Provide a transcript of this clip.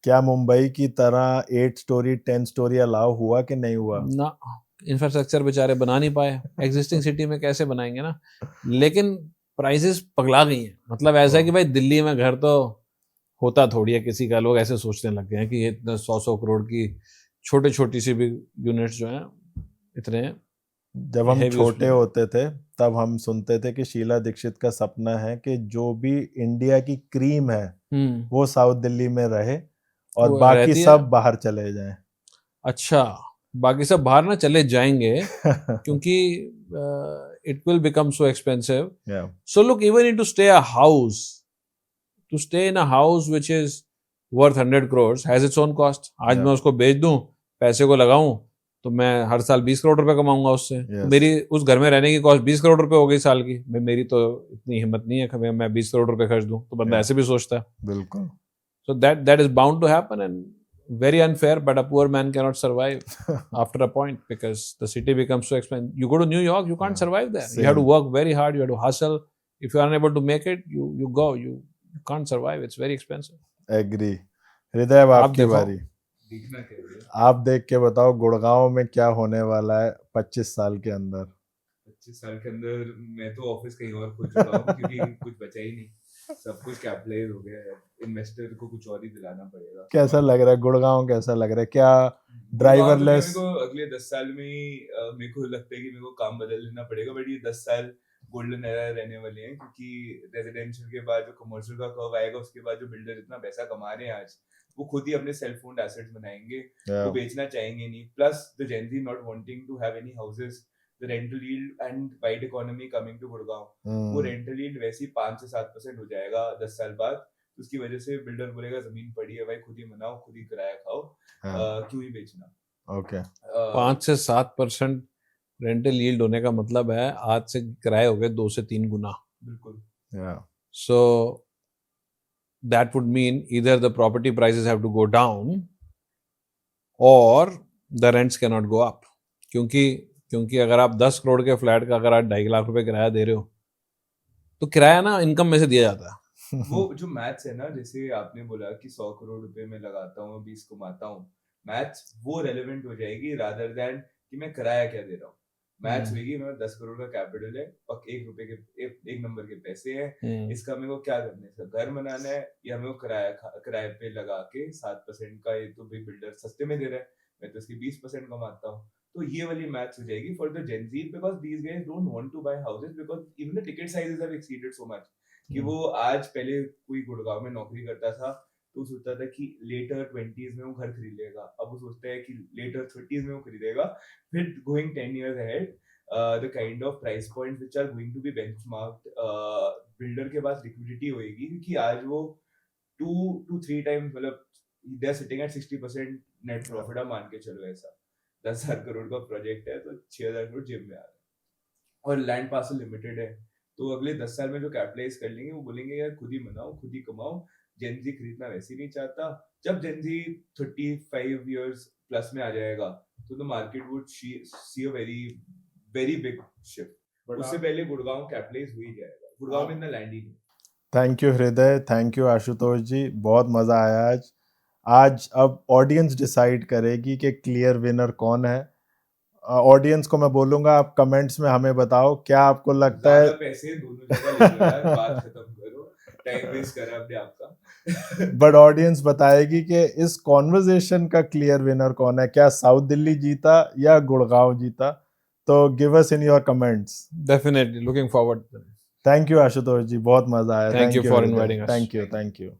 क्या मुंबई की तरह 8 स्टोरी 10 स्टोरी अलाउ हुआ कि नहीं हुआ? ना, इंफ्रास्ट्रक्चर बेचारे बना नहीं पाए, एग्जिस्टिंग सिटी में कैसे बनाएंगे ना। लेकिन प्राइसेस पगला गई हैं, मतलब ऐसा है कि भाई दिल्ली में घर तो होता थोड़ी है किसी का, लोग ऐसे सोचने लग गए हैं कि ये इतने 100 करोड़ की छोटी छोटी सी भी यूनिट्स जो हैं इतने जब हम हैवी छोटे उसमें है। होते थे तब हम सुनते थे कि शीला दीक्षित का सपना है कि जो भी इंडिया की क्रीम है हम्म, वो साउथ दिल्ली में रहे और वो बाकी रहती है। सब बाहर चले जाएं। अच्छा, बाकी सब बाहर ना चले जाएंगे क्योंकि it will become so expensive. Yeah. So look, even in to stay a house, to stay in a house which is worth 100 crore has its own cost. आज Yeah. मैं उसको बेच दूं, पैसे को लगाऊं, तो मैं हर साल 20 करोड़ रुपए कमाऊंगा उससे। तो Yes. मेरी उस घर में रहने की कॉस्ट 20 करोड़ रुपए हो गई साल की। मेरी तो इतनी हिम्मत नहीं है कि मैं 20 करोड़ रुपए खर्च दूं। तो बंदा Yeah. ऐसे भी सोचता है। बिल्कुल। So that is bound to happen, and very unfair. But a poor man cannot survive after a point because the city becomes so expensive. You go to New York, you can't Yeah. survive there. You have to Same. work very hard. You have to hustle. If you are unable to make it, you go. You can't survive. It's very expensive. Agree. Hriday, अब आप आपकी देखो, बारी। देखना क्या है? आप देख के बताओ गुड़गांव में क्या होने वाला है 25 साल के अंदर। 25 साल के अंदर मैं तो ऑफिस कहीं और खोल चुका हूँ क्योंकि कुछ बचा ही नहीं, सब कुछ कैपिटलाइज हो गया है। इन्वेस्टर को कुछ और ही दिलाना पड़ेगा। कैसा लग रहा है गुड़गांव, कैसा लग रहा है? क्या गुड़गांव तो ड्राइवरलेस? मेरे को अगले 10 साल में ही मेरे को लगता है कि मेरे को काम बदल लेना पड़ेगा। बट ये 10 साल गोल्डन एरा रहने वाले हैं क्योंकि रेजिडेंशियल के बाद जो कमर्शियल का कर्व आएगा, उसके बाद जो बिल्डर इतना पैसा कमा रहे हैं आज, वो खुद ही अपने सेल्फ ओन्ड एसेट्स बनाएंगे, वो बेचना चाहेंगे नहीं। Plus the Gen Z not wanting to have any houses, the rental yield and wide economy coming to Gurgaon, वो रेंटल यील्ड वैसे ही 5 से 7% हो जाएगा 10 साल बाद। उसकी वजह से बिल्डर बोलेगा जमीन पड़ी है भाई, खुद ही बनाओ, खुद ही किराया खाओ, क्यों ही बेचना। ओके। 5 से 7% रेंटल यील्ड होने का मतलब है आज से किराए हो गए 2 से 3 गुना। बिल्कुल। So that would mean either the property prices have to go down or the rents cannot go up. क्योंकि अगर आप 10 करोड़ के फ्लैट का अगर आप 2.5 लाख रुपए किराया दे रहे हो, तो किराया ना इनकम में से दिया जाता है। वो जो मैथ्स है ना, जैसे आपने बोला कि 100 करोड़ रुपए में लगाता हूँ, 20 कमाता हूँ, मैथ्स वो रेलेवेंट हो जाएगी रादर देन कि मैं किराया क्या दे रहा हूँ। मैथ्स होगी मैं 10 करोड़ का कैपिटल है और 1 रुपए के एक नंबर के पैसे हैं, इसका मेरे को क्या करना है, इसका घर बनाना है या मेरे को किराए पे लगा के 7% का, ये तो भाई बिल्डर सस्ते में दे रहा है, मैं तो इसकी 20% कमाता हूँ। तो ये वाली मैथ्स हो जाएगी for the Gen Z, because these guys don't want to buy houses because even the ticket sizes have exceeded so much कि वो आज पहले कोई गुड़गांव में नौकरी करता था तो सोचता था कि लेटर 20s में वो घर खरीद लेगा, अब वो सोचता है कि लेटर 30s में वो खरीदेगा। फिर going 10 years ahead, the kind of price points which are going to be benchmarked, builder के पास लिक्विडिटी होएगी क्योंकि आज वो 2 to 3 times, मतलब they are sitting at 60% net profit. आप मान के चलो ऐसा 10,000 करोड़ का प्रोजेक्ट है तो 6,000 करोड़ जेब में आ रहा है और लैंड पार्सल लिमिटेड है। तो अगले 10 साल में जो कैपिटलाइज कर लेंगे वो बोलेंगे यार खुद ही बनाओ, खुद ही कमाओ, जेन ज़ी खरीदना वैसे ही नहीं चाहता। जब जेन ज़ी 35 years प्लस में आ जाएगा तो the market would see a very very big shift. उससे पहले गुड़गांव कैपिटलाइज हो ही जाएगा, गुड़गांव में इतना लैंड ही नहीं। थैंक यू हृदय, थैंक यू आशुतोष जी, बहुत मजा आया आज। अब ऑडियंस डिसाइड करेगी कि क्लियर विनर कौन है। ऑडियंस को मैं बोलूंगा आप कमेंट्स में हमें बताओ क्या आपको लगता है। पैसे दोनों जगह ले लो यार, बात खत्म करो, टाइम वेस्ट करा आपने आपका। बट ऑडियंस बताएगी कि इस कॉन्वर्जेशन का क्लियर विनर कौन है, क्या साउथ दिल्ली जीता या गुड़गांव जीता। तो give us in your comments. Definitely looking forward. Thank you Ashutosh ji, बहुत मजा आया। Thank you for हृदय, inviting us. Thank you.